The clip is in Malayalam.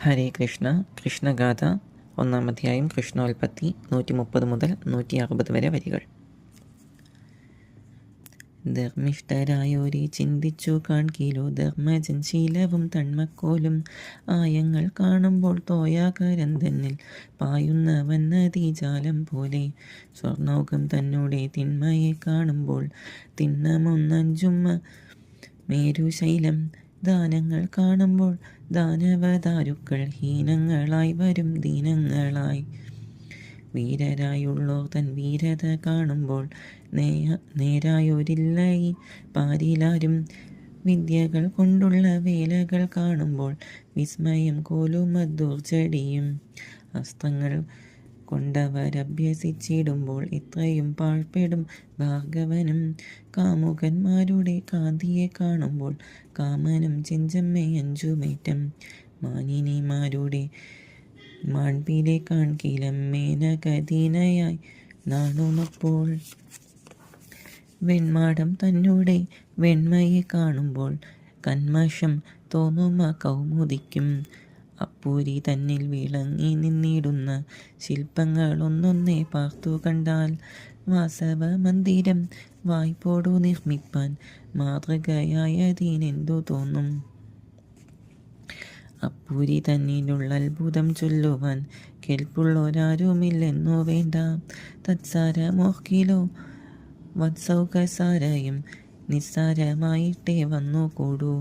ഹരേ കൃഷ്ണ. കൃഷ്ണഗാഥ 1-ാം അധ്യായം. കൃഷ്ണോൽപ്പത്തി 130 മുതൽ 160 വരെ വരികൾ. ധർമ്മിഷ്ഠരായോരെ ചിന്തിച്ചു കാൺകിലോ, ധർമ്മജൻ ശീലവും തന്മക്കോലും ആയങ്ങൾ കാണുമ്പോൾ തോയാകരം തന്നിൽ പായുന്നവൻ നദീജാലം പോലെ. സ്വർണോകം തന്നോടെ തിന്മയെ കാണുമ്പോൾ തിന്നമൊന്നഞ്ചുമ്മ മേരുശൈലം. ദാനങ്ങൾ കാണുമ്പോൾ ദാനവദാരുക്കൾ ഹീനങ്ങളായി വരും ദീനങ്ങളായി. വീരരായുള്ളോർ തൻ വീരത കാണുമ്പോൾ നേരായൊരില്ല ഈ പാരിലാരും. വിദ്യകൾ കൊണ്ടുള്ള വേലകൾ കാണുമ്പോൾ വിസ്മയം കോലുമദ്ദൂർച്ചടിയും. അസ്ത്രങ്ങൾ കൊണ്ടവരഭ്യസിച്ചിടുമ്പോൾ ഇത്രയും പാഴ്പ്പെടും ഭാർഗവനും. കാമുകന്മാരുടെ കാന്തിയെ കാണുമ്പോൾ കാമനും ചെഞ്ചമ്മയഞ്ചുമേറ്റം. മാനിനിമാരുടെ മാൺപിലെ കാൺകിലം മേനകദീനയായി നാണുമപ്പോൾ. വെൺമാടം തന്നോടെ വെണ്മയെ കാണുമ്പോൾ കന്മഷം തോന്നുമ കൗമുദിക്കും. അപ്പൂരി തന്നിൽ വിളങ്ങി നിന്നിടുന്ന ശില്പങ്ങൾ ഒന്നൊന്നേ പാർത്തു കണ്ടാൽ വാസവ മന്ദിരം വായ്പോടു നിർമ്മിപ്പാൻ മാതൃകയായതിനെന്തു തോന്നും. അപ്പൂരി തന്നിലുള്ള അത്ഭുതം ചൊല്ലുവാൻ കേൾപ്പുള്ളോരാരുമില്ലെന്നു വേണ്ട. തത്സാരമോർക്കിലോ വത്സൗകസാരയും നിസ്സാരമായിട്ടേ വന്നു കൂടൂ.